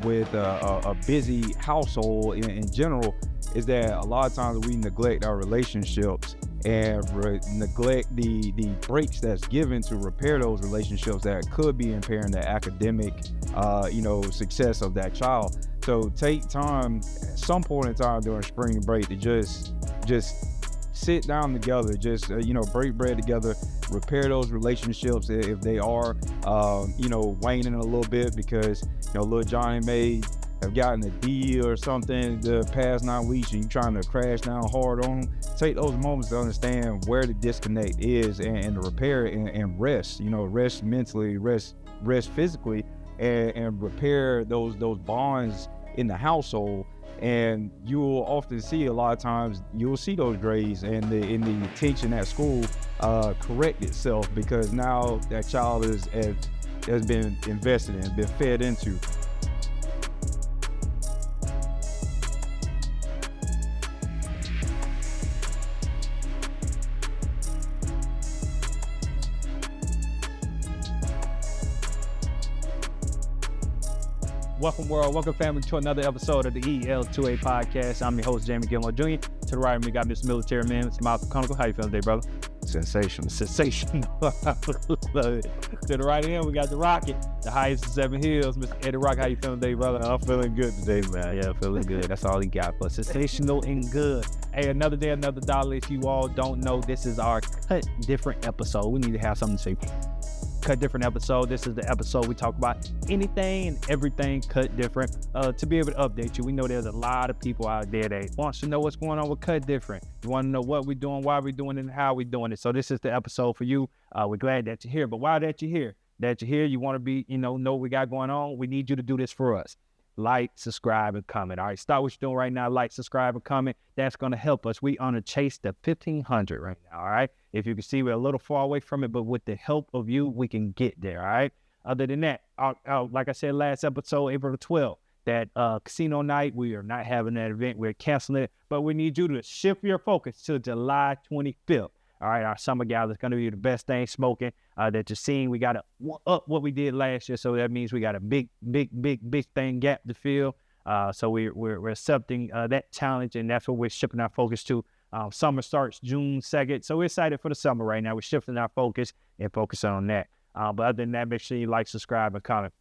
with a busy household in general is that a lot of times we neglect our relationships and neglect the breaks that's given to repair those relationships that could be impairing the academic success of that child. So take time at some point in time during spring break to just sit down together, just break bread together, repair those relationships if they are waning a little bit because little Johnny may have gotten a D or something the past 9 weeks and you trying to crash down hard on them. Take those moments to understand where the disconnect is and to repair it and rest, rest mentally, rest physically, and repair those bonds in the household. And you will often see a lot of times you'll see those grades and the tension at school correct itself because now that child has been invested in, been fed into. Welcome world, welcome family to another episode of the EL2A Podcast. I'm your host, Jamie Gilmore Jr. To the right of me, got Mr. Military Man, Mr. Miles Conical. How you feeling today, brother? Sensational. To the right of him, we got the Rocket, the highest of 7 hills, Mr. Eddie Rock. How you feeling today, brother? I'm feeling good today, man. Yeah, feeling good. That's all he got, but sensational and good. Hey, another day, another dollar. If you all don't know, this is our Kut Different episode. We need to have something to say. Kut Different episode. This is the episode we talk about anything and everything Kut Different. To be able to update you, we know there's a lot of people out there that wants to know what's going on with Kut Different. You want to know what we're doing, why we're doing it, and how we're doing it. So this is the episode for you. We're glad that you're here. But why that you're here, you want to be, know what we got going on. We need you to do this for us. Like, subscribe, and comment. All right, start what you're doing right now. Like, subscribe, and comment. That's going to help us. We on a chase to 1,500 right now, all right? If you can see, we're a little far away from it, but with the help of you, we can get there, all right? Other than that, like I said last episode, April the 12th, that casino night, we are not having that event. We're canceling it, but we need you to shift your focus to July 25th. All right, our summer gather is going to be the best thing smoking that you're seeing. We got to up what we did last year, so that means we got a big thing gap to fill. So we're accepting that challenge, and that's what we're shifting our focus to. Summer starts June 2nd, so we're excited for the summer right now. We're shifting our focus and focusing on that. But other than that, make sure you like, subscribe, and comment.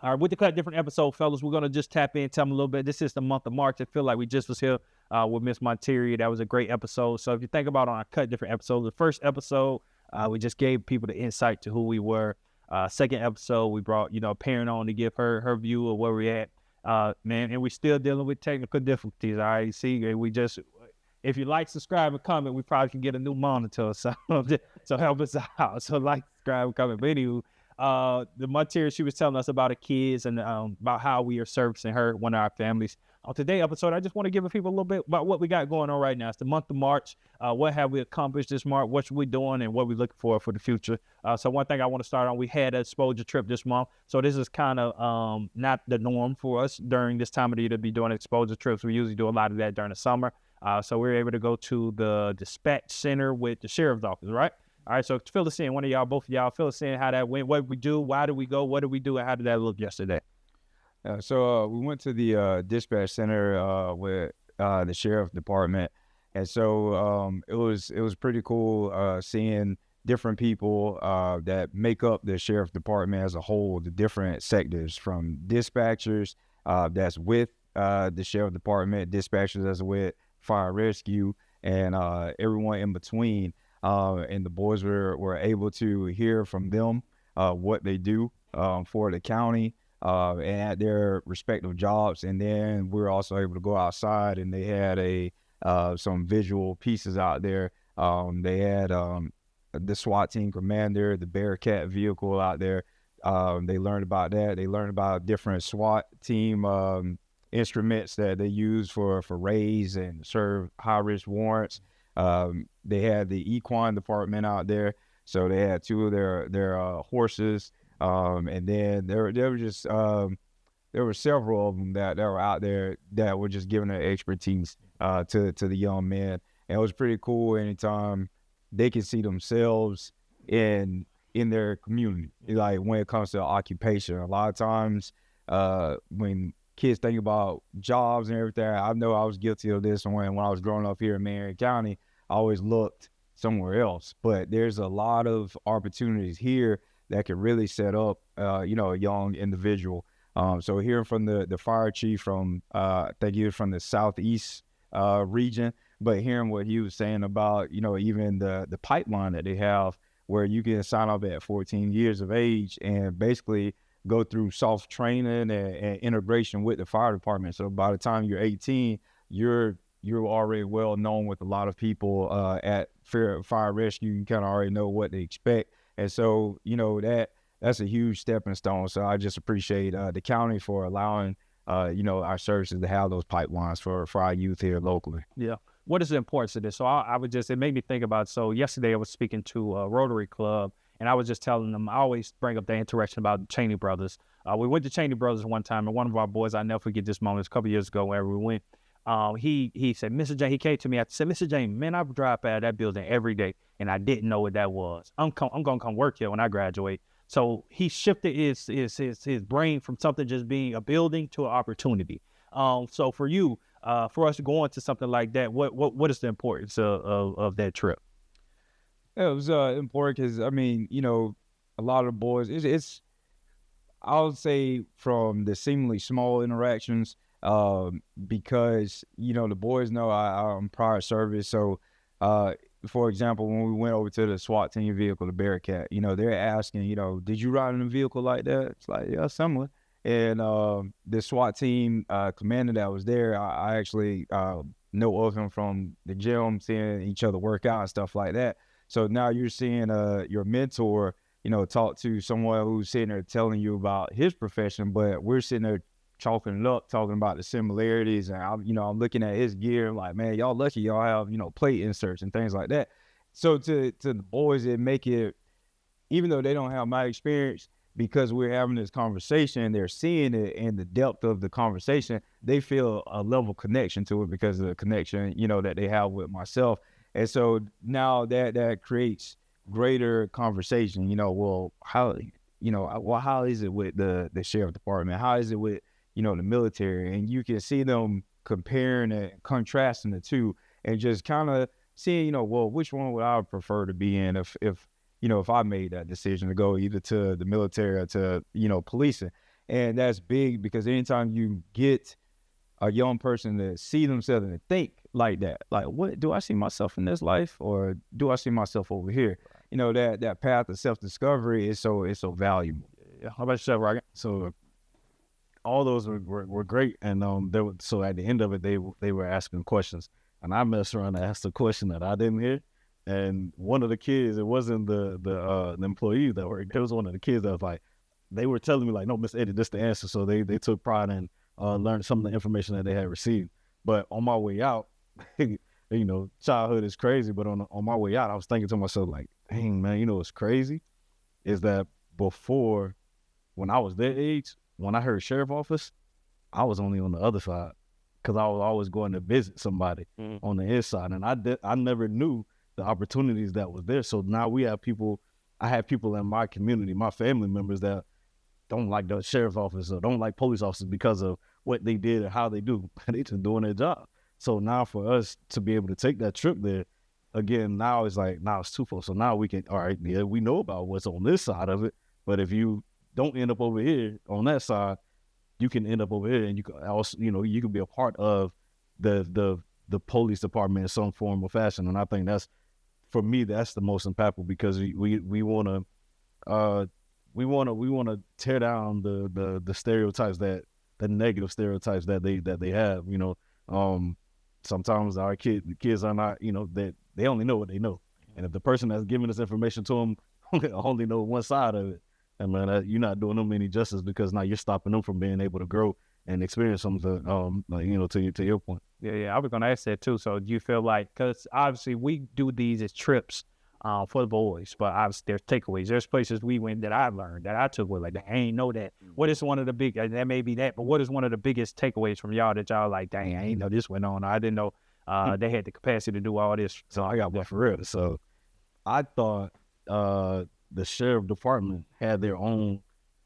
All right, with the Kut Different episode, fellas, we're going to just tap in, tell them a little bit. This is the month of March. I feel like we just was here with Miss Monteria. That was a great episode. So if you think about on our Kut Different episode, the first episode, we just gave people the insight to who we were. Second episode, we brought, a parent on to give her view of where we're at. And we're still dealing with technical difficulties. All right, see, if you like, subscribe, and comment, we probably can get a new monitor so help us out. So like, subscribe, and comment. But anyway, the Monteria, she was telling us about her kids and about how we are servicing her, one of our families. On today's episode, I just want to give people a little bit about what we got going on right now. It's the month of March. What have we accomplished this month? What should we doing and what we looking for the future? So one thing I want to start on, we had an exposure trip this month. So this is kind of not the norm for us during this time of the year to be doing exposure trips. We usually do a lot of that during the summer. So we're able to go to the dispatch center with the sheriff's office, right? All right, so fill us in. One of y'all, both of y'all, fill us in how that went, what we do, why did we go, what did we do, and how did that look yesterday? So we went to the dispatch center with the sheriff department, and so it was pretty cool seeing different people that make up the sheriff department as a whole, the different sectors from dispatchers that's with the sheriff department, dispatchers that's with fire rescue, and everyone in between. And the boys were able to hear from them what they do for the county and at their respective jobs. And then we were also able to go outside, and they had some visual pieces out there. They had the SWAT team commander, the Bearcat vehicle out there. They learned about that. They learned about different SWAT team instruments that they use for raids and serve high-risk warrants. They had the equine department out there, so they had 2 of their horses, and then there were several of them that were out there that were just giving their expertise to the young men, and it was pretty cool. Anytime they can see themselves in their community, like when it comes to occupation, a lot of times when kids think about jobs and everything. I know I was guilty of this when I was growing up here in Marion County. I always looked somewhere else, but there's a lot of opportunities here that can really set up, a young individual. So hearing from the fire chief from, I think he was from the Southeast region, but hearing what he was saying about, even the pipeline that they have where you can sign up at 14 years of age and basically go through soft training and integration with the fire department. So by the time you're 18, you're already well known with a lot of people at fire rescue. You kind of already know what to expect. And so, that's a huge stepping stone. So I just appreciate the county for allowing, our services to have those pipelines for our youth here locally. Yeah. What is the importance of this? So it made me think about, so yesterday I was speaking to a Rotary Club, and I was just telling them, I always bring up the interaction about the Cheney brothers. We went to Cheney brothers one time, and one of our boys, I never forget this moment, a couple years ago whenever we went, he said, Mr. James, he came to me, I said, Mr. James, man, I drive by that building every day, and I didn't know what that was. I'm going to come work here when I graduate. So he shifted his brain from something just being a building to an opportunity. So for you, for us to go into something like that, what is the importance of that trip? It was important because, a lot of the boys, it's I would say from the seemingly small interactions, because, the boys know I'm prior service. So, for example, when we went over to the SWAT team vehicle, the Bearcat, they're asking, did you ride in a vehicle like that? It's like, yeah, similar. And the SWAT team commander that was there, I actually know of him from the gym, seeing each other work out and stuff like that. So now you're seeing your mentor, talk to someone who's sitting there telling you about his profession, but we're sitting there chalking it up, talking about the similarities. And I'm looking at his gear, like, man, y'all lucky y'all have, plate inserts and things like that. So to the boys, it make it, even though they don't have my experience, because we're having this conversation, they're seeing it in the depth of the conversation, they feel a level of connection to it because of the connection, that they have with myself. And so now that creates greater conversation, well, how is it with the sheriff department? How is it with, the military? And you can see them comparing and contrasting the two and just kind of seeing, well, which one would I prefer to be in if I made that decision to go either to the military or to, policing. And that's big because anytime you get a young person to see themselves and think like that, like, what do I see myself in this life or do I see myself over here? That path of self-discovery is so valuable. Yeah. How about yourself, Rocket? So all those were great. And so at the end of it, they were asking questions. And I messed around and asked a question that I didn't hear. And one of the kids, it wasn't the employee that worked. It was one of the kids that was like, they were telling me like, no, Miss Eddie, this is the answer. So they took pride in learned some of the information that they had received. But on my way out, childhood is crazy. But on my way out, I was thinking to myself like, dang, man, what's crazy is that before, when I was their age, when I heard sheriff office, I was only on the other side because I was always going to visit somebody on the inside. And I never knew the opportunities that was there. So now I have people in my community, my family members that don't like the sheriff's office or don't like police officers because of what they did or how they do. They just doing their job. So now for us to be able to take that trip there, again, now it's twofold. So now we can, all right, yeah, we know about what's on this side of it, but if you don't end up over here on that side, you can end up over here and you can also, you can be a part of the police department in some form or fashion. And I think for me, that's the most impactful because we want to tear down the stereotypes the negative stereotypes that they have. Sometimes the kids are not, that they only know what they know, and if the person that's giving this information to them only know one side of it, and man, you're not doing them any justice because now you're stopping them from being able to grow and experience something. To your point. Yeah, I was gonna ask that too. So do you feel like, because obviously we do these as trips for the boys, but obviously there's takeaways. There's places we went that I learned that I took away, like, I ain't know that. What is one of the big, that may be that, but what is one of the biggest takeaways from y'all that y'all like, dang, I ain't know this went on. I didn't know they had the capacity to do all this. So I got one for real. So I thought the sheriff department had their own.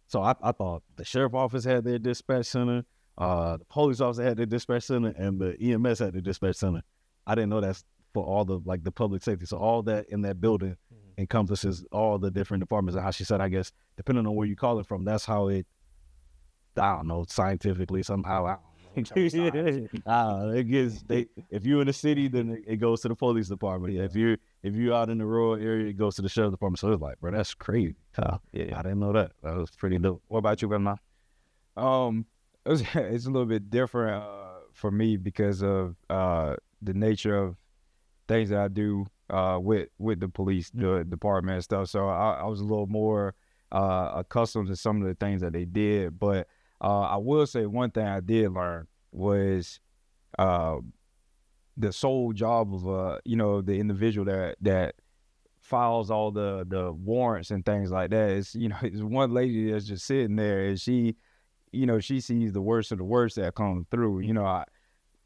So I thought the sheriff office had their dispatch center. the police officer had the dispatch center and the EMS had the dispatch center. I didn't know that's for all the like the public safety. So all that in that building encompasses all the different departments. And how she said, I guess, depending on where you call it from, that's how it, I don't know, scientifically somehow, I don't know. It gets if you're in the city, then it goes to the police department. If you're out in the rural area, it goes to the sheriff's department. So it's like, bro, that's crazy. I didn't know that. That was pretty dope. What about you, Grandma? It's a little bit different for me because of the nature of things that I do with the police the department and stuff. So I was a little more accustomed to some of the things that they did. But I will say one thing I did learn was the sole job of the individual that files all the warrants and things like that. It's it's one lady that's just sitting there, and she sees the worst of the worst that comes through.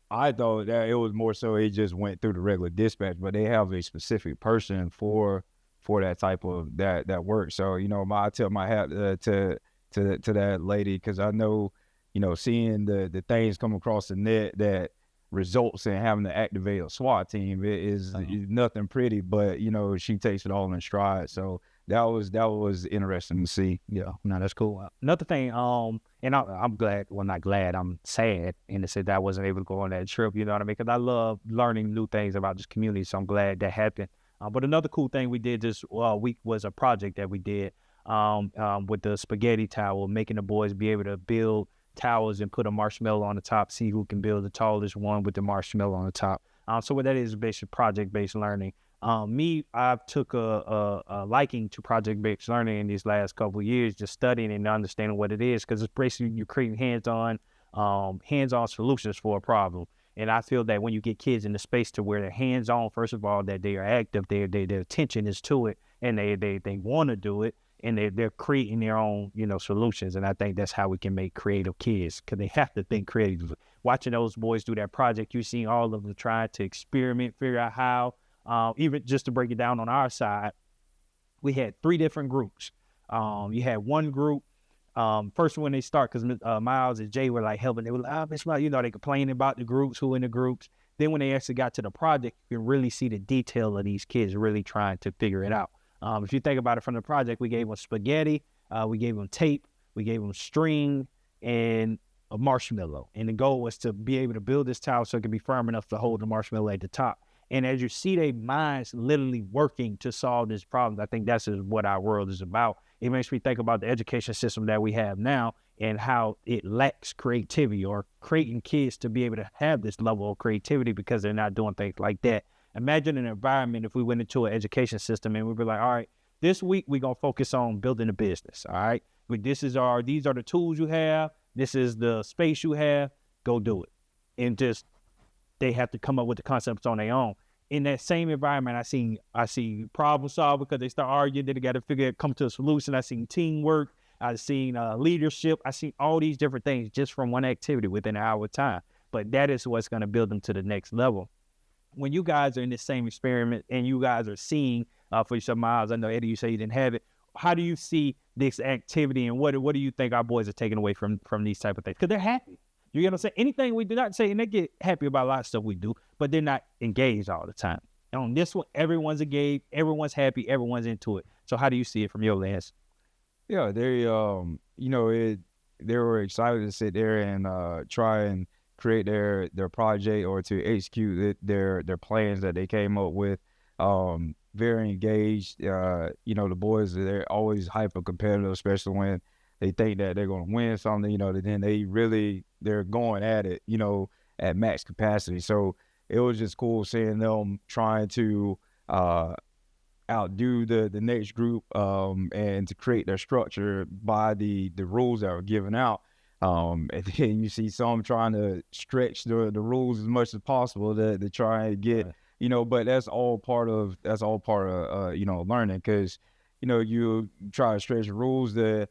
I thought that it was more so it just went through the regular dispatch, but they have a specific person for that type of that work. So I tip my hat to that lady, because I know seeing the things come across the net that results in having to activate a SWAT team is nothing pretty, but she takes it all in stride. So that was interesting to see. Yeah, no, that's cool. Another thing, and I'm glad, well, not glad, I'm sad in the sense that I wasn't able to go on that trip, you know what I mean? Because I love learning new things about this community, so I'm glad that happened. But another cool thing we did this week was a project that we did with the spaghetti tower, making the boys be able to build towers and put a marshmallow on the top, see who can build the tallest one with the marshmallow on the top. So what that is basically project-based learning. I've took a liking to project-based learning in these last couple of years, just studying and understanding what it is, because it's basically you're creating hands-on solutions for a problem. And I feel that when you get kids in the space to where they're hands-on, first of all, that they are active, their attention is to it, and they want to do it, and they're creating their own solutions. And I think that's how we can make creative kids, because they have to think creatively. Watching those boys do that project, you see all of them trying to experiment, figure out how. Even just to break it down on our side, we had 3 different groups. You had one group, first when they start, because Miles and Jay were like helping, they were like, Miss Miles, they complaining about the groups, who in the groups. Then when they actually got to the project, you can really see the detail of these kids really trying to figure it out. If you think about it from the project, we gave them spaghetti, we gave them tape, we gave them string, and a marshmallow. And the goal was to be able to build this tower so it could be firm enough to hold the marshmallow at the top. And as you see their minds literally working to solve this problem, I think that's what our world is about. It makes me think about the education system that we have now and how it lacks creativity, or creating kids to be able to have this level of creativity because they're not doing things like that. Imagine an environment if we went into an education system and we were like, all right, this week we're going to focus on building a business, all right? These are the tools you have. This is the space you have. Go do it. And just they have to come up with the concepts on their own. In that same environment, I see problem solve because they start arguing. Then they got to come to a solution. I seen teamwork. I seen leadership. I seen all these different things just from one activity within an hour of time. But that is what's going to build them to the next level. When you guys are in this same experiment and you guys are seeing for yourself, Miles, I know Eddie, you say you didn't have it. How do you see this activity, and what do you think our boys are taking away from these type of things? Because they're happy. You get what I'm saying? Anything we do not say, and they get happy about a lot of stuff we do, but they're not engaged all the time. And on this one, everyone's engaged, everyone's happy, everyone's into it. So how do you see it from your lens? Yeah, they were excited to sit there and try and create their project or to execute their plans that they came up with. Very engaged. The boys, they're always hyper competitive, especially when they think that they're going to win something, then they're going at it, at max capacity. So it was just cool seeing them trying to outdo the next group and to create their structure by the rules that were given out. And then you see some trying to stretch the rules as much as possible to try and get, but that's all part of learning, because, you try to stretch the rules to,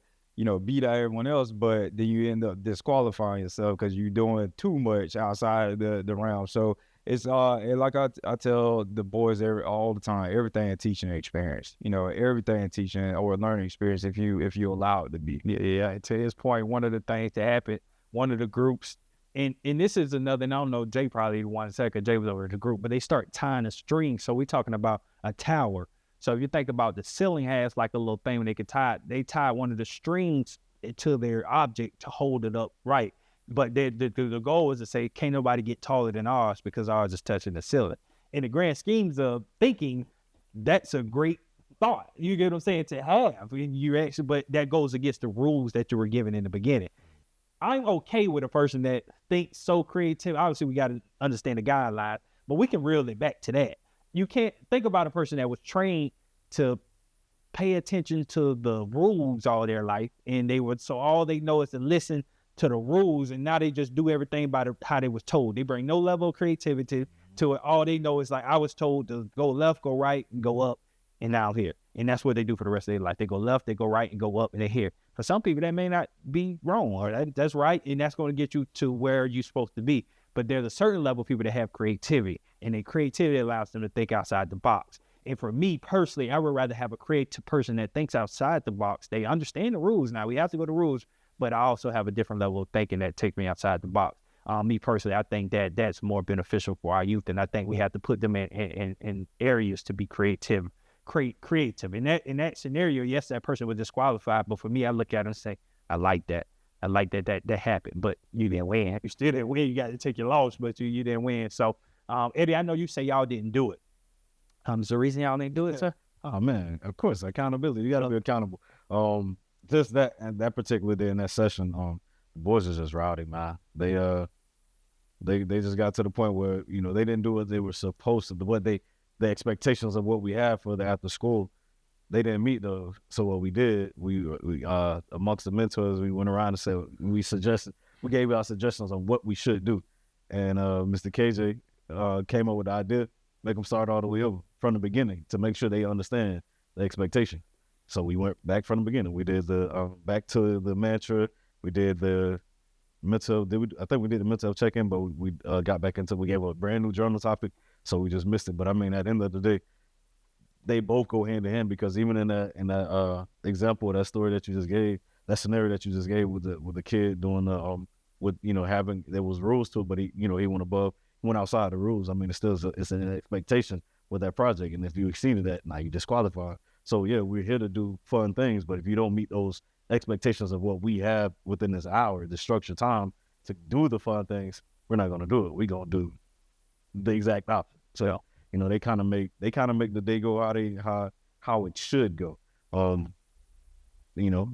beat out everyone else, but then you end up disqualifying yourself because you're doing too much outside the realm. So it's like I tell the boys all the time, everything a teaching experience, everything a teaching or a learning experience if you allow it to be. Yeah. To his point, one of the things that happened one of the groups, and this is another, and I don't know, Jay probably one second, Jay was over at the group, but they start tying a string. So we're talking about a tower. So if you think about the ceiling has like a little thing when they tie one of the strings to their object to hold it up right. But the goal is to say, can't nobody get taller than ours because ours is touching the ceiling. In the grand schemes of thinking, that's a great thought. You get what I'm saying? To have, you actually, but that goes against the rules that you were given in the beginning. I'm okay with a person that thinks so creative. Obviously, we got to understand the guidelines, but we can reel it back to that. You can't think about a person that was trained to pay attention to the rules all their life, and so all they know is to listen to the rules, and now they just do everything by how they was told. They bring no level of creativity to it. All they know is like, I was told to go left, go right, and go up, and now I'm here. And that's what they do for the rest of their life. They go left, they go right, and go up, and they're here. For some people, that may not be wrong, or that's right, and that's going to get you to where you're supposed to be. But there's a certain level of people that have creativity, and their creativity allows them to think outside the box. And for me personally, I would rather have a creative person that thinks outside the box. They understand the rules. Now, we have to go to rules, but I also have a different level of thinking that takes me outside the box. Me personally, I think that that's more beneficial for our youth, and I think we have to put them in areas to be creative. In that scenario, yes, that person was disqualified, but for me, I look at it and say, I like that. I like that happened, but you didn't win. You still didn't win. You got to take your loss, but you didn't win. So, Eddie, I know you say y'all didn't do it. Is the reason y'all didn't do it, sir? Oh man, of course, accountability. You got to be accountable. Just that particular day in that session, the boys are just rowdy, man. They just got to the point where they didn't do what they were supposed to do. The expectations of what we have for the after school, they didn't meet those. So what we did, we amongst the mentors, we went around and said we gave our suggestions on what we should do, and Mr. KJ came up with the idea, make them start all the way over from the beginning to make sure they understand the expectation. So we went back from the beginning. We did the back to the mantra. We did the mental. I think we did the mental check-in, but we got back into. We gave a brand new journal topic, so we just missed it. But I mean, at the end of the day, they both go hand in hand, because even in that example, that story that you just gave, that scenario that you just gave with the kid doing the having, there was rules to it, but he went outside the rules. I mean, it's an expectation with that project, and if you exceeded that, now you disqualified. So yeah, we're here to do fun things, but if you don't meet those expectations of what we have within this hour, the structured time to do the fun things, we're not gonna do it. We're gonna do the exact opposite. So they kind of make the day go how it should go.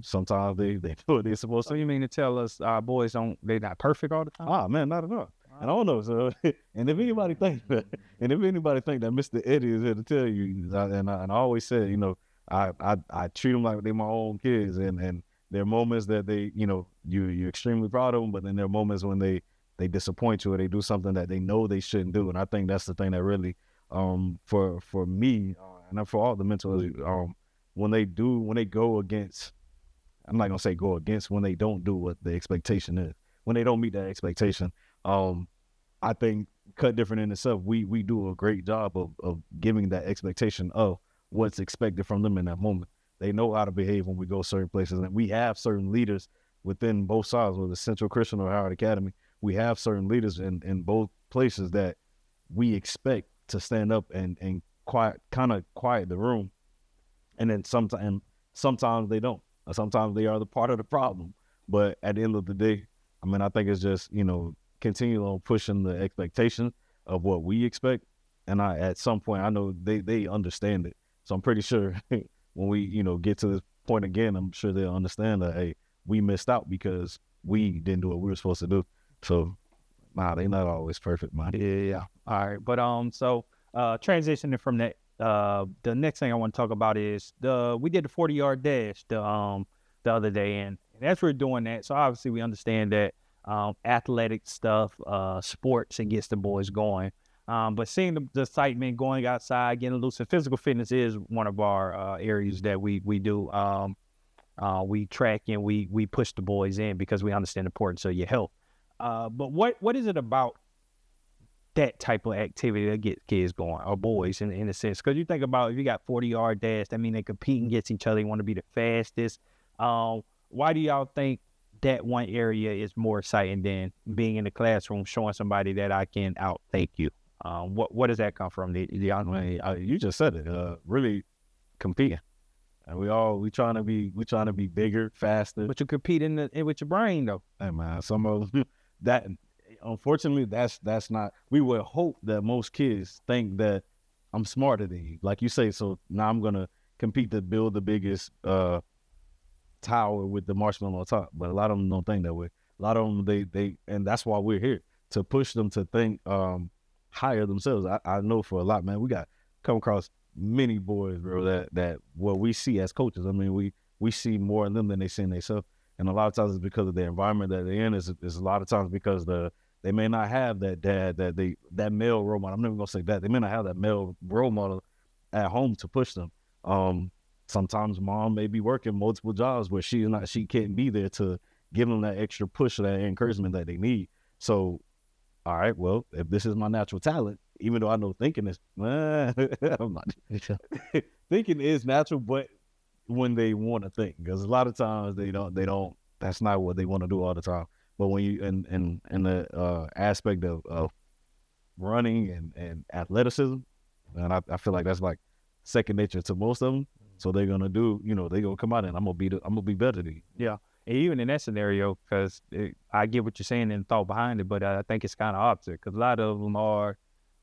Sometimes they do what they're supposed to. So you mean to tell us our boys they're not perfect all the time? Ah man, not at all. And I don't know. So, and if anybody think that Mr. Eddie is here to tell you, and I always say, I treat them like they're my own kids, and there are moments that they, you're extremely proud of them, but then there are moments when they disappoint you or they do something that they know they shouldn't do. And I think that's the thing that really, for me, and for all the mentors, when they go against, I'm not gonna say go against, when they don't do what the expectation is, when they don't meet that expectation. I think Kut Different in itself, we do a great job of giving that expectation of what's expected from them in that moment. They know how to behave when we go certain places, and we have certain leaders within both sides, whether it's Central Christian or Howard Academy. We have certain leaders in both places that we expect to stand up and quiet the room, and then sometimes they don't. Or sometimes they are the part of the problem. But at the end of the day, I mean, I think it's just continue on pushing the expectation of what we expect. And at some point, I know they understand it. So I'm pretty sure when we, get to this point again, I'm sure they'll understand that, hey, we missed out because we didn't do what we were supposed to do. So, they're not always perfect, man. Yeah. All right. But, so transitioning from that, the next thing I want to talk about is we did the 40-yard dash the other day. And as we're doing that, so obviously we understand that athletic stuff, sports, and gets the boys going. But seeing the excitement, going outside, getting loose, and physical fitness is one of our areas that we do. We track and we push the boys in because we understand the importance of your health. But what is it about that type of activity that gets kids going, or boys in a sense? Because you think about, if you got 40-yard dash, that means they competing against each other. They want to be the fastest. Why do y'all think that one area is more exciting than being in the classroom showing somebody that I can outthink you? What does that come from? I mean, you just said it. Really competing, and we trying to be bigger, faster. But you compete with your brain though. Hey man, some of that. Unfortunately, that's not. We would hope that most kids think that I'm smarter than you, like you say. So now I'm gonna compete to build the biggest tower with the marshmallow on top. But a lot of them don't think that way. A lot of them they and that's why we're here, to push them to think higher themselves. I know for a lot, man, we got come across many boys, bro, that what we see as coaches. I mean, we see more in them than they see in themselves. And a lot of times it's because of the environment that they're in. Is a lot of times because they may not have that dad, that male role model. I'm never gonna say that. They may not have that male role model at home to push them. Sometimes mom may be working multiple jobs where she can't be there to give them that extra push or that encouragement that they need. So, all right, well, if this is my natural talent, even though I know thinking is, I'm not thinking is natural, but when they want to think, because a lot of times they don't. That's not what they want to do all the time. But when you in the aspect of running and athleticism, and I feel like that's like second nature to most of them. So they're gonna do, they're gonna come out and I'm gonna be better than you. Yeah, and even in that scenario, because I get what you're saying and the thought behind it, but I think it's kind of opposite because a lot of them are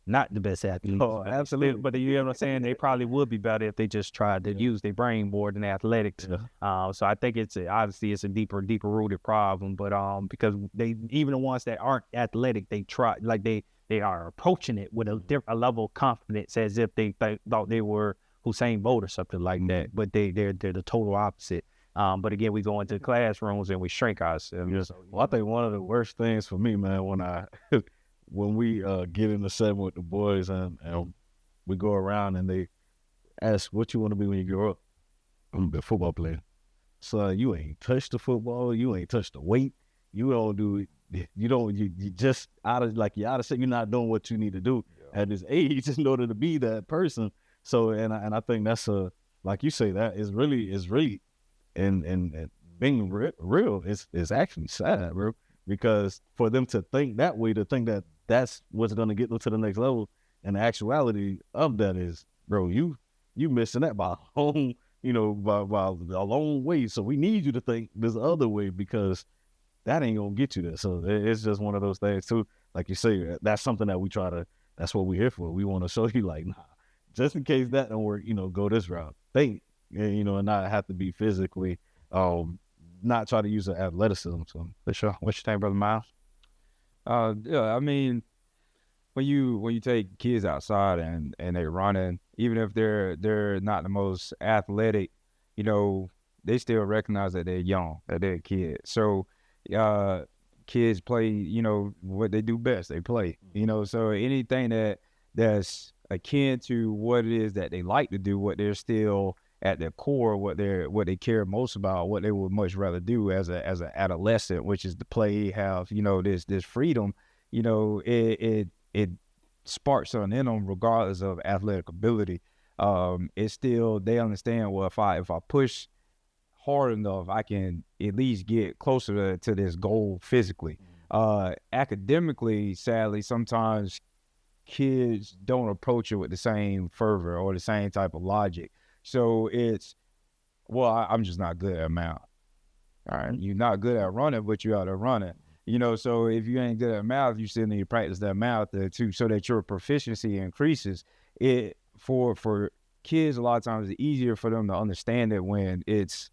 not the best athletes. Oh, absolutely. But you know what I'm saying? They probably would be better if they just tried to use their brain more than athletics. Yeah. So I think obviously it's a deeper rooted problem. But because they, even the ones that aren't athletic, they try, like they are approaching it with a level of confidence as if they thought they were Usain Bolt or something like that. But they're the total opposite. But again, we go into classrooms and we shrink ourselves. Well, I think one of the worst things for me, man, when we get in the setting with the boys and we go around and they ask what you want to be when you grow up. I'm gonna be a football player. So you ain't touched the football, you ain't touched the weight, you just you're out of shape, you're not doing what you need to do at this age in order to be that person. So and I think that's like you say, that is really and being real is actually sad, bro. Because for them to think that way, to think that that's what's going to get them to the next level, and the actuality of that is, bro, you missing that by a long, by a long way. So we need you to think this other way because that ain't going to get you there. So it's just one of those things too. Like you say, that's something that that's what we're here for. We want to show you like, nah, just in case that don't work, go this route. Think, and not have to be physically, not try to use the athleticism. So for sure. What you think, Brother Miles? Yeah, I mean, when you take kids outside and they're running, even if they're not the most athletic, they still recognize that they're young, that they're kids. So kids play, what they do best. They play, so anything that's akin to what it is that they like to do, what they're still at their core, what they care most about, what they would much rather do as an adolescent, which is to play, have this freedom, it sparks something in them regardless of athletic ability. It's still, they understand, well, if I push hard enough, I can at least get closer to this goal physically. Academically, sadly, sometimes kids don't approach it with the same fervor or the same type of logic. So it's, well, I'm just not good at math. All right, you're not good at running, but you're out there running. So if you ain't good at math, you still need to practice that math too, so that your proficiency increases. It for kids, a lot of times it's easier for them to understand it when it's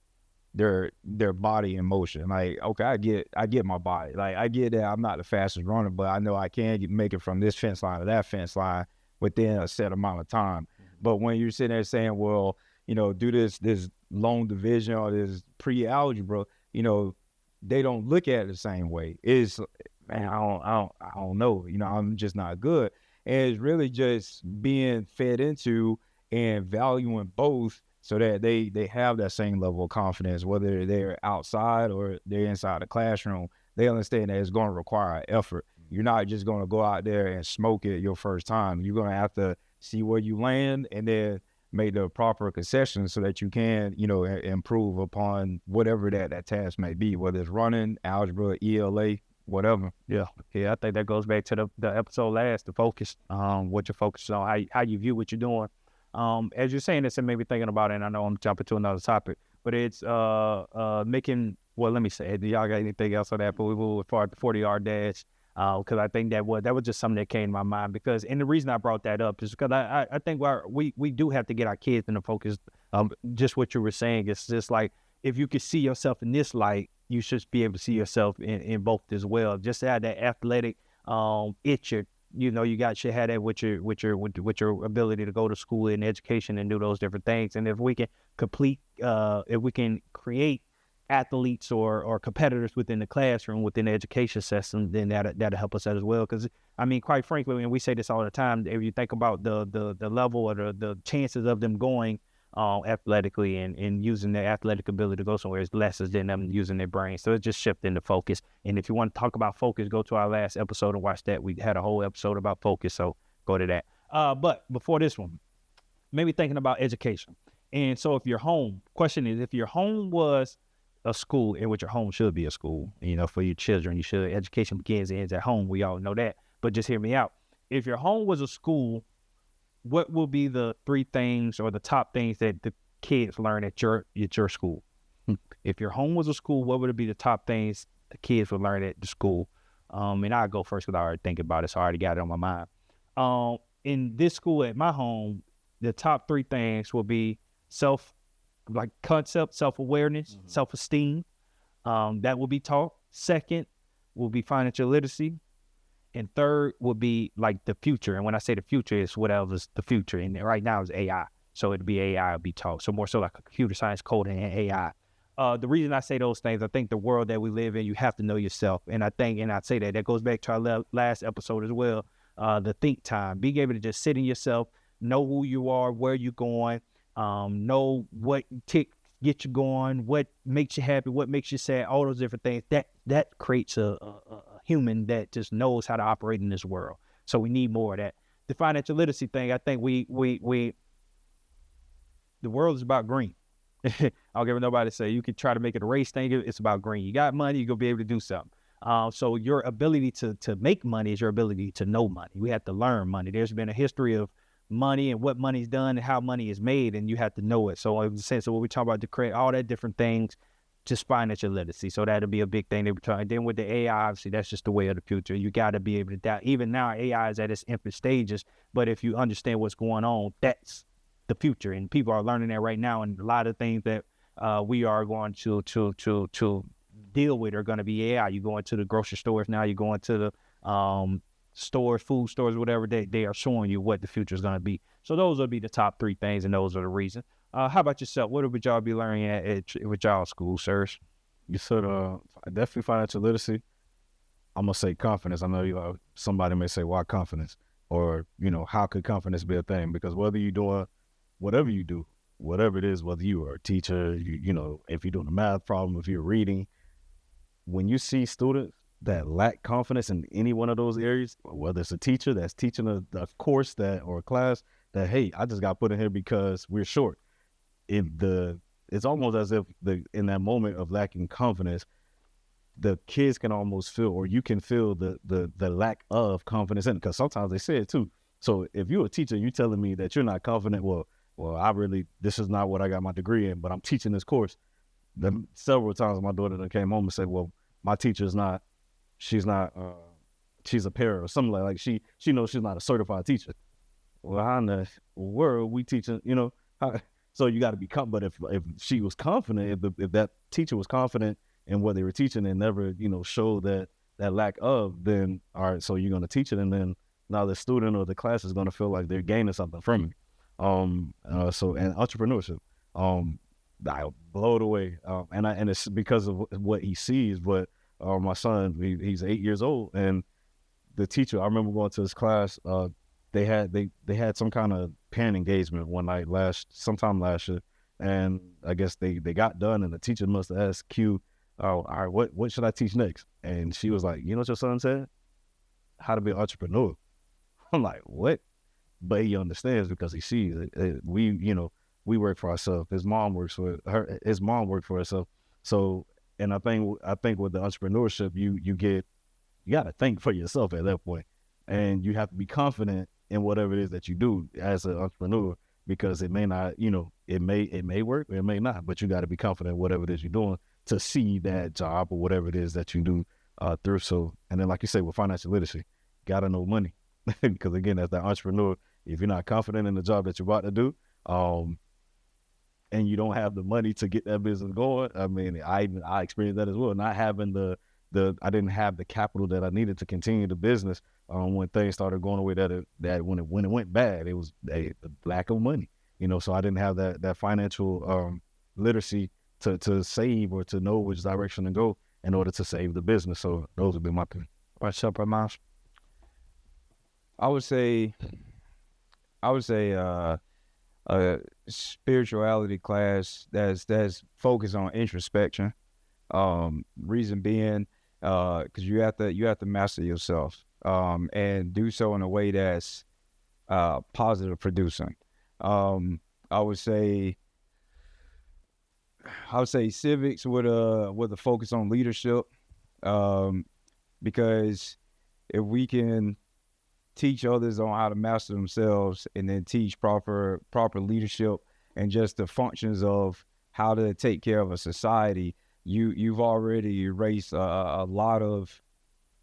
their body in motion. Like, okay, I get my body. Like, I get that I'm not the fastest runner, but I know I can make it from this fence line to that fence line within a set amount of time. But when you're sitting there saying, well, do this long division or this pre-algebra, they don't look at it the same way. It's, man, I don't know. I'm just not good. And it's really just being fed into and valuing both so that they have that same level of confidence, whether they're outside or they're inside the classroom. They understand that it's going to require effort. You're not just going to go out there and smoke it your first time. You're going to have to see where you land and then make the proper concessions so that you can, improve upon whatever that task may be, whether it's running, algebra, ELA, whatever. Yeah. I think that goes back to the episode last, the focus, what you're focused on, how you view what you're doing. As you're saying this, it made me thinking about it, and I know I'm jumping to another topic, but it's making, well, let me say, do y'all got anything else on that? But we move for the 40-yard dash, because I think that was just something that came to my mind, and the reason I brought that up is because I think we do have to get our kids in the focus. Just what you were saying, it's just like, if you could see yourself in this light, you should be able to see yourself in both as well. Just to have that athletic itch, you should have that with your ability to go to school and education and do those different things. And if we can if we can create athletes or competitors within the classroom, within the education system, then that'll help us out as well. Because I mean, quite frankly, and we say this all the time, if you think about the level or the chances of them going athletically and using their athletic ability to go somewhere is less than them using their brain. So it's just shifting the focus. And if you want to talk about focus, go to our last episode and watch that. We had a whole episode about focus, so go to that. But before this one, maybe thinking about education. And so if your home, question is, if your home was a school, in which your home should be a school, for your children, education begins and ends at home. We all know that. But just hear me out. If your home was a school, what will be the 3 things or the top things that the kids learn at your school? If your home was a school, what would be the top things the kids would learn at the school? And I'll go first because I already think about it, so I already got it on my mind. In this school at my home, the top 3 things will be self-awareness, self-esteem. That will be taught. Second will be financial literacy. And third would be like the future. And when I say the future, it's whatever's the future. And right now is AI. So it'd be AI would be taught. So more so like a computer science, coding, and AI. The reason I say those things, I think the world that we live in, you have to know yourself. And I say that goes back to our last episode as well. The think time, being able to just sit in yourself, know who you are, where you're going, know what get you going, what makes you happy, what makes you sad, all those different things. That creates a human that just knows how to operate in this world. So we need more of that. The financial literacy thing, I think the world is about green. I don't give nobody to say you can try to make it a race thing. It's about green. You got money, you're gonna be able to do something. So your ability to make money is your ability to know money. We have to learn money. There's been a history of money and what money's done and how money is made, and you have to know it. So in the sense of what we talk about, to create all that different things, just financial literacy. So that'll be a big thing that we're trying. Then with the AI, obviously, that's just the way of the future. You got to be able to doubt. Even now, AI is at its infant stages, but if you understand what's going on, that's the future. And people are learning that right now. And a lot of things that we are going to deal with are going to be AI. You go into the grocery stores now, you go into the stores, food stores, whatever, they are showing you what the future is going to be. So those will be the top 3 things, and those are the reasons. How about yourself? What would y'all be learning with y'all school, sirs? You said definitely financial literacy. I'm gonna say confidence. I know somebody may say, why confidence? Or how could confidence be a thing? Because whether you're doing whatever you do, whatever it is, whether you are a teacher, if you're doing a math problem, if you're reading, when you see students that lack confidence in any one of those areas, whether it's a teacher that's teaching a course or a class that, hey, I just got put in here because we're short. It's almost as if in that moment of lacking confidence, the kids can almost feel, or you can feel the lack of confidence in it, because sometimes they say it too. So if you're a teacher, you're telling me that you're not confident, well, this is not what I got my degree in, but I'm teaching this course. Then several times my daughter came home and said, well, my teacher's not, she's a para or something like she knows she's not a certified teacher. Well, how in the world we teaching, so you got to be confident. But if she was confident, if that teacher was confident in what they were teaching and never, showed that lack of, then all right, so you're going to teach it, and then now the student or the class is going to feel like they're gaining something from it. And entrepreneurship, I blow it away. And it's because of what he sees. But my son, he's 8 years old, and the teacher, I remember going to his class. They had some kind of parent engagement one night sometime last year, and I guess they got done, and the teacher must have asked Q, all right, what should I teach next? And she was like, you know what your son said? How to be an entrepreneur. I'm like, what? but he understands because he sees it. We work for ourselves. His mom works for herself. So, and I think with the entrepreneurship, you got to think for yourself at that point, and you have to be confident in whatever it is that you do as an entrepreneur, because it may not, it may work or it may not, but you got to be confident in whatever it is you're doing to see that job or whatever it is that you do through. So, and then like you say, with financial literacy, got to know money, because again, as that entrepreneur, if you're not confident in the job that you're about to do, and you don't have the money to get that business going, I mean, I experienced that as well. Not having I didn't have the capital that I needed to continue the business when things started going away. That when it went bad, it was a lack of money. So I didn't have that financial literacy to save or to know which direction to go in order to save the business. So those would be my thing. What's up, Ramos? I would say a spirituality class that's focused on introspection. Reason being, because you have to master yourself, and do so in a way that's positive producing. I would say civics with a focus on leadership, because if we can teach others on how to master themselves and then teach proper leadership and just the functions of how to take care of a society, you've already erased a lot of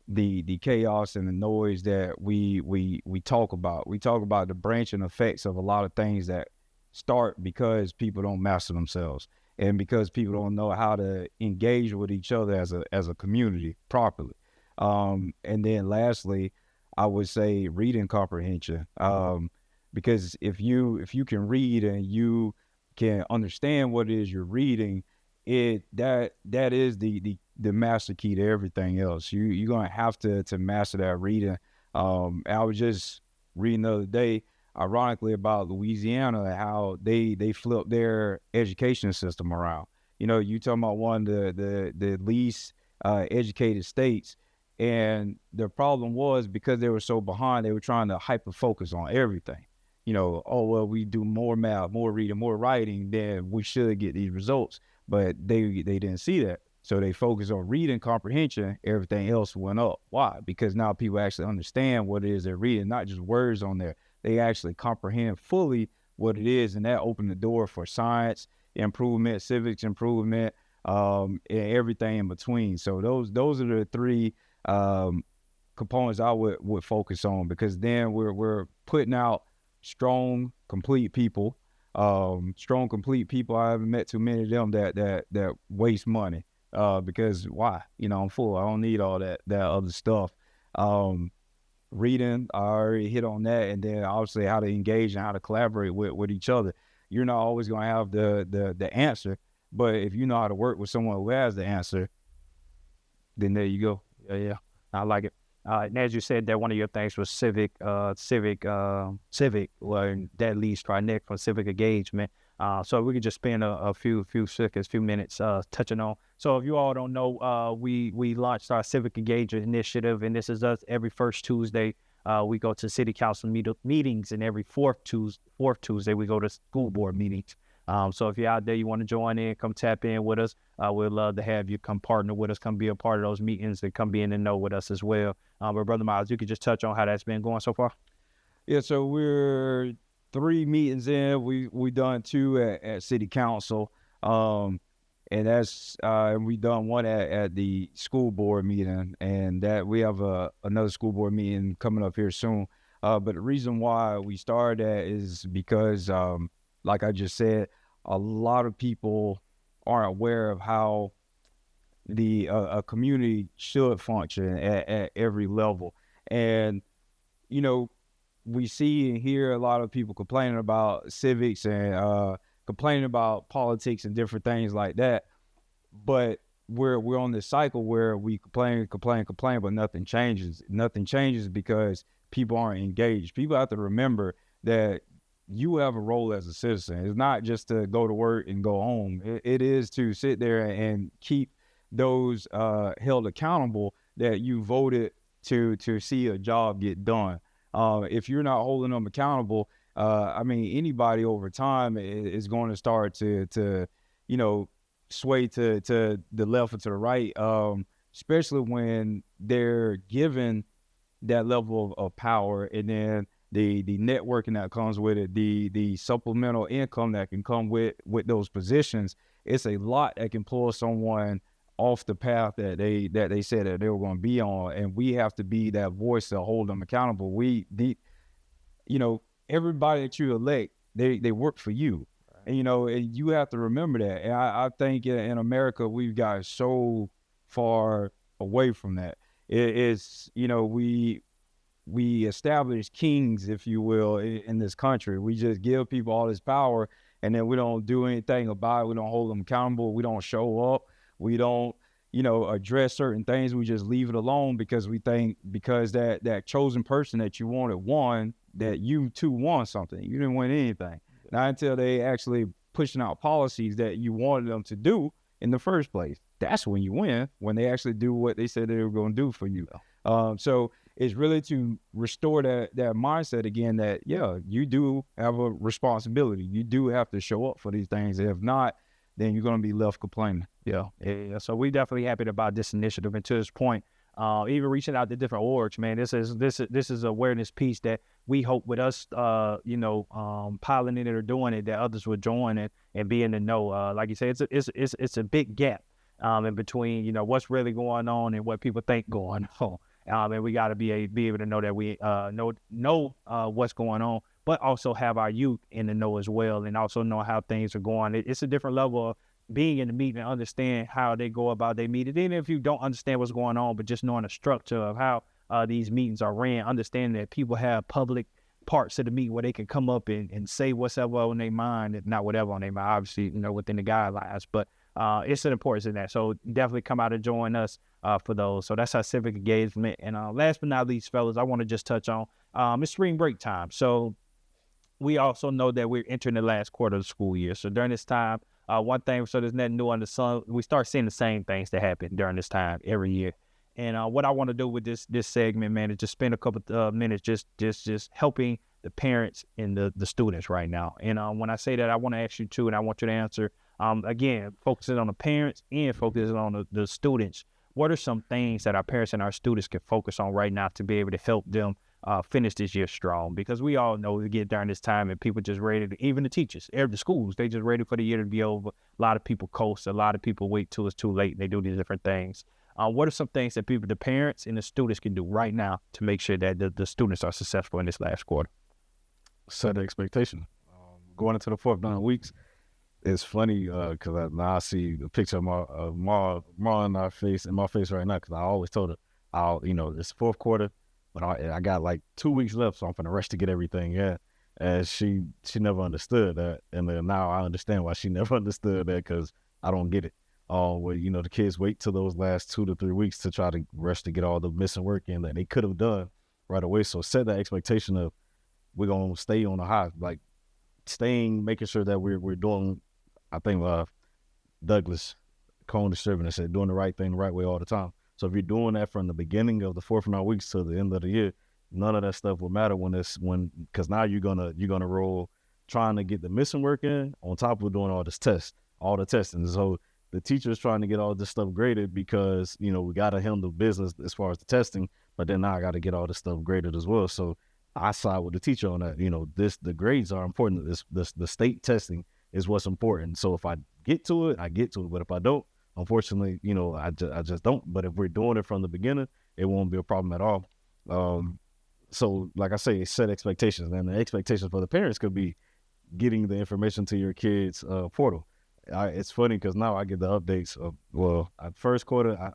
the chaos and the noise that we talk about. We talk about the branching effects of a lot of things that start because people don't master themselves and because people don't know how to engage with each other as a community properly. And then lastly, I would say reading comprehension, because if you can read and you can understand what it is you're reading, that is the master key to everything else. You're gonna have to master that reading. I was just reading the other day, ironically, about Louisiana, how they flipped their education system around. You talking about one of the least educated states. And the problem was because they were so behind, they were trying to hyper focus on everything. We do more math, more reading, more writing, then we should get these results. But they didn't see that. So they focused on reading comprehension. Everything else went up. Why? Because now people actually understand what it is they're reading, not just words on there. They actually comprehend fully what it is. And that opened the door for science improvement, civics improvement, and everything in between. So those are the three components I would focus on, because then we're putting out strong, complete people. Strong, complete people. I haven't met too many of them that waste money. Because why? I'm full. I don't need all that other stuff. Reading, I already hit on that, and then obviously how to engage and how to collaborate with each other. You're not always gonna have the answer, but if you know how to work with someone who has the answer, then there you go. Yeah, I like it. And as you said, that one of your things was civic, well, that leads to our next one, civic engagement. So we could just spend a few seconds, few minutes touching on. So if you all don't know, we launched our civic engagement initiative, and this is us every first Tuesday. We go to city council meetings, and every fourth Tuesday we go to school board meetings. So if you're out there, you want to join in, come tap in with us. We'd love to have you come partner with us, come be a part of those meetings, and come be in the know with us as well. But Brother Miles, you could just touch on how that's been going so far. Yeah, so we're 3 meetings in. We done 2 at city council, and that's we done 1 at the school board meeting, and that we have another school board meeting coming up here soon. But the reason why we started that is because, like I just said, a lot of people aren't aware of how a community should function at every level. And, we see and hear a lot of people complaining about civics and complaining about politics and different things like that. But we're on this cycle where we complain, but nothing changes. Nothing changes because people aren't engaged. People have to remember that you have a role as a citizen. It's not just to go to work and go home. It is to sit there and keep those held accountable that you voted to see a job get done. if you're not holding them accountable, I mean, anybody over time is going to start to sway to the left or to the right, especially when they're given that level of power, and then the networking that comes with it, the supplemental income that can come with those positions. It's a lot that can pull someone off the path that they said that they were going to be on, and we have to be that voice to hold them accountable. Everybody that you elect, they work for you, right. And you have to remember that. And I think in America we've got so far away from that. It's we establish kings, if you will, in this country. We just give people all this power, and then we don't do anything about it. We don't hold them accountable. We don't show up. We don't, address certain things. We just leave it alone because we think because that chosen person that you wanted won, that you too won something. You didn't win anything. Not until they actually pushing out policies that you wanted them to do in the first place. That's when you win, when they actually do what they said they were going to do for you. So it's really to restore that mindset again that, yeah, you do have a responsibility. You do have to show up for these things. If not, then you're going to be left complaining. Yeah. So we definitely happy about this initiative. And to this point, even reaching out to different orgs, man, this is awareness piece that we hope with us, piloting it or doing it, that others will join it and be in the know. Like you say, it's a big gap in between, what's really going on and what people think going on. And we got to be able to know that we know what's going on, but also have our youth in the know as well, and also know how things are going. It's a different level of being in the meeting and understand how they go about their meeting. Even if you don't understand what's going on, but just knowing the structure of how these meetings are ran, understanding that people have public parts of the meeting where they can come up and say whatever on their mind, if not whatever on their mind, obviously, within the guidelines. But it's an importance in that. So definitely come out and join us for those. So that's our civic engagement. And last but not least, fellas, I want to just touch on it's spring break time. So we also know that we're entering the last quarter of the school year. So during this time, one thing, so there's nothing new under the sun. We start seeing the same things that happen during this time every year. And what I want to do with this segment, man, is just spend a couple minutes just helping the parents and the students right now. And when I say that, I want to ask you too, and I want you to answer, again, focusing on the parents and focusing on the students. What are some things that our parents and our students can focus on right now to be able to help them finish this year strong? Because we all know we get during this time and people just ready to, even the teachers, the schools, they just ready for the year to be over. A lot of people coast, a lot of people wait till it's too late and they do these different things. What are some things that the parents and the students can do right now to make sure that the students are successful in this last quarter? Set an expectation. Going into the 4th 9 weeks, it's funny because now I see the picture of Ma in my face right now, because I always told her, it's 4th quarter, but I got like 2 weeks left, so I'm finna rush to get everything. Yeah, and she never understood that, and then now I understand why she never understood that, because I don't get it. Where the kids wait till those last 2 to 3 weeks to try to rush to get all the missing work in that they could have done right away. So set that expectation of we're gonna stay on the high, like making sure that we're doing. I think Douglas Cone distributor said doing the right thing the right way all the time. So if you're doing that from the beginning of the 4th 9 weeks to the end of the year, none of that stuff will matter because now you're gonna roll trying to get the missing work in on top of doing all the testing. So the teacher's trying to get all this stuff graded because we gotta handle business as far as the testing, but then now I gotta get all this stuff graded as well. So I side with the teacher on that. The grades are important. The state testing is what's important. So if I get to it, I get to it. But if I don't, unfortunately, I just don't. But if we're doing it from the beginning, it won't be a problem at all. So like I say, set expectations. And the expectations for the parents could be getting the information to your kids' portal. It's funny because now I get the updates of, first quarter,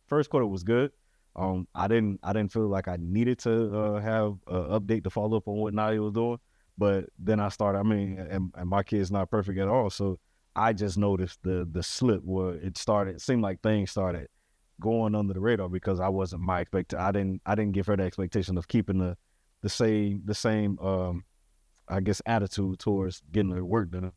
first quarter was good. I didn't feel like I needed to have an update to follow up on what Nadia was doing. But then I started, and my kid's not perfect at all. So I just noticed the slip where it seemed like things started going under the radar because I wasn't my expectation. I didn't give her the expectation of keeping the same I guess attitude towards getting her work done.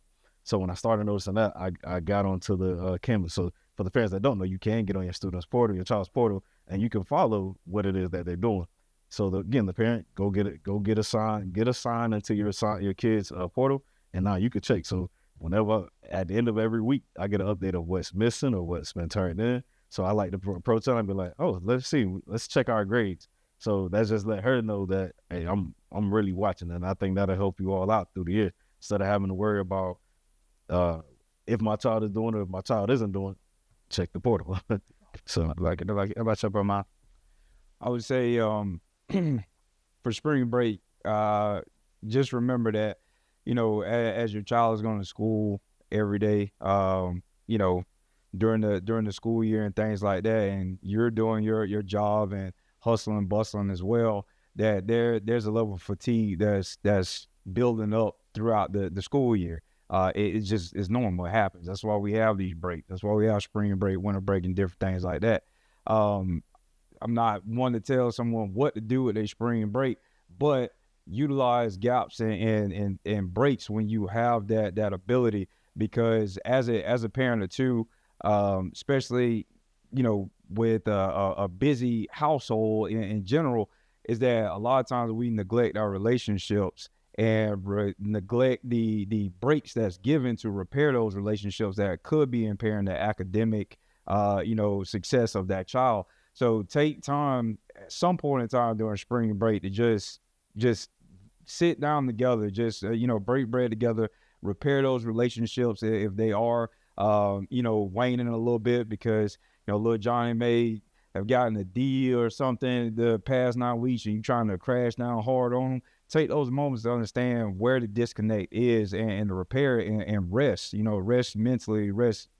So when I started noticing that, I got onto the Canvas. So for the parents that don't know, you can get on your student's portal, your child's portal, and you can follow what it is that they're doing. So the parent go get a sign into your kid's portal, and now you can check. So whenever at the end of every week, I get an update of what's missing or what's been turned in. So I like to approach them and be like, oh, let's check our grades. So that's just let her know that, hey, I'm really watching, and I think that'll help you all out through the year instead of having to worry about if my child is doing it or if my child isn't doing it. Check the portal. So I like it. How about your brother? I would say for spring break, just remember that, as your child is going to school every day, during the school year and things like that, and you're doing your job and hustling and bustling as well, that there's a level of fatigue that's building up throughout the school year. It's normal. It happens. That's why we have these breaks. That's why we have spring break, winter break, and different things like that. I'm not one to tell someone what to do with their spring break, but utilize gaps and breaks when you have that ability, because as a parent or two, especially, with a busy household in general, is that a lot of times we neglect our relationships and neglect the breaks that's given to repair those relationships that could be impairing the academic, success of that child. So take time at some point in time during spring break to just sit down together, just, break bread together, repair those relationships if they are, waning a little bit because, little Johnny may have gotten a D or something the past 9 weeks and you trying to crash down hard on them. Take those moments to understand where the disconnect is and to repair it and rest, rest mentally, rest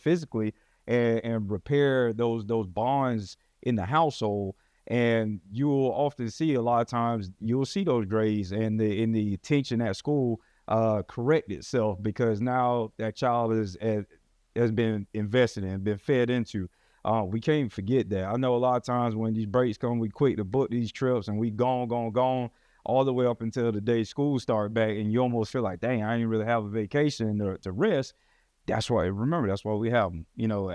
physically, and repair those bonds in the household. And you will often see, a lot of times you'll see those grades and the tension at school correct itself, because now that child has been invested in, been fed into. We can't forget that. I know a lot of times when these breaks come, we quick to book these trips and we gone all the way up until the day school start back, and you almost feel like, dang, I didn't really have a vacation to rest. That's why we have them,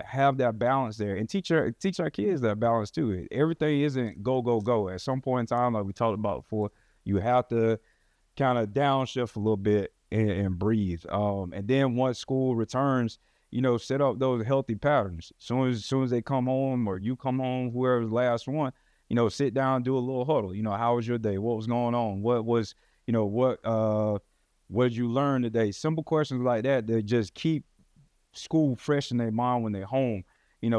have that balance there, and teach our kids that balance too. Everything isn't go. At some point in time, like we talked about before, you have to kind of downshift a little bit and breathe. And then once school returns, set up those healthy patterns. As soon as they come home, or you come home, whoever's the last one, sit down, do a little huddle. How was your day? What was going on? What was, what did you learn today? Simple questions like that just keep school fresh in their mind when they're home.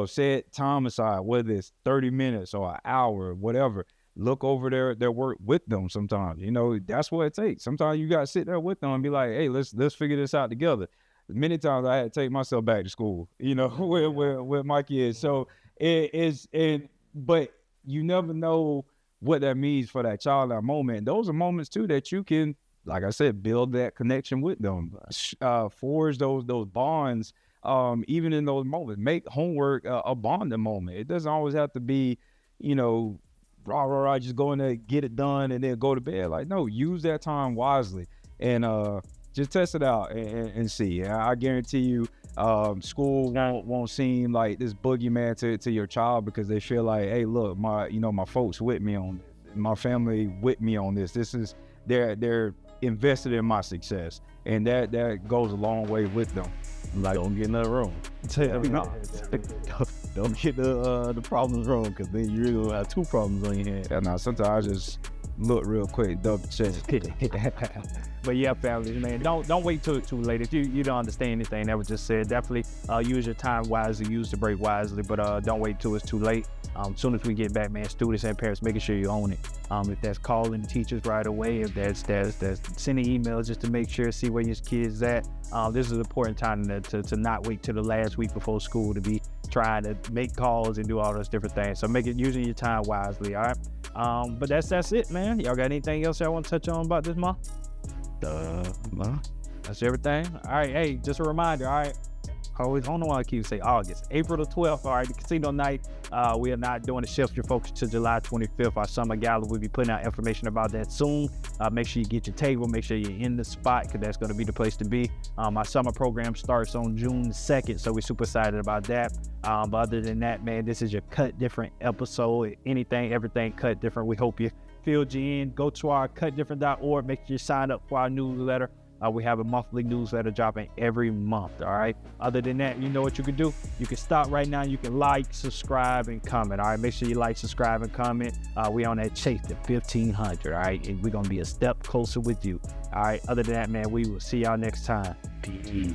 Set time aside, whether it's 30 minutes or an hour, whatever. Look over their work with them sometimes. That's what it takes. Sometimes you got to sit there with them and be like, hey, let's figure this out together. Many times I had to take myself back to school, with my kids. So but you never know what that means for that child in that moment. Those are moments too that you can, like I said, build that connection with them, forge those bonds, even in those moments. Make homework a bonding moment. It doesn't always have to be, just go in there, get it done, and then go to bed. Like, no, use that time wisely and just test it out and see. I guarantee you, school won't seem like this boogeyman to your child, because they feel like, hey, look, my folks with me on this, my family with me on this. This is they're invested in my success, and that goes a long way with them. Like, don't get nothing wrong. Don't get the problems wrong, because then you're gonna have two problems on your hands. Yeah, now sometimes I just look real quick, double check. But yeah, families, man, don't wait too late. If you don't understand anything that was just said, definitely use your time wisely, use the break wisely, but don't wait till it's too late. As soon as we get back, man, students and parents, making sure you own it. If that's calling teachers right away, if that's sending emails just to make sure, see where your kids at. This is an important time to not wait till the last week before school to be trying to make calls and do all those different things. So using your time wisely, all right? But that's it, man. Y'all got anything else y'all want to touch on about this month? No. That's everything. All right, hey, just a reminder, all right? always, I don't know why I keep saying August. April the 12th, all right, the casino night. We are not doing a shift your focus to July 25th. Our summer gala, we'll be putting out information about that soon. Make sure you get your table, make sure you're in the spot, because that's going to be the place to be. Our summer program starts on June 2nd, so we're super excited about that. But other than that, man, this is your Kut Different episode. Anything, everything Kut Different. We hope you filled you in. Go to our kutdifferent.org. Make sure you sign up for our newsletter. We have a monthly newsletter dropping every month, all right? Other than that, you know what you can do? You can stop right now. You can like, subscribe, and comment, all right? Make sure you like, subscribe, and comment. We on that chase to 1,500, all right? And we're going to be a step closer with you, all right? Other than that, man, we will see y'all next time. Peace.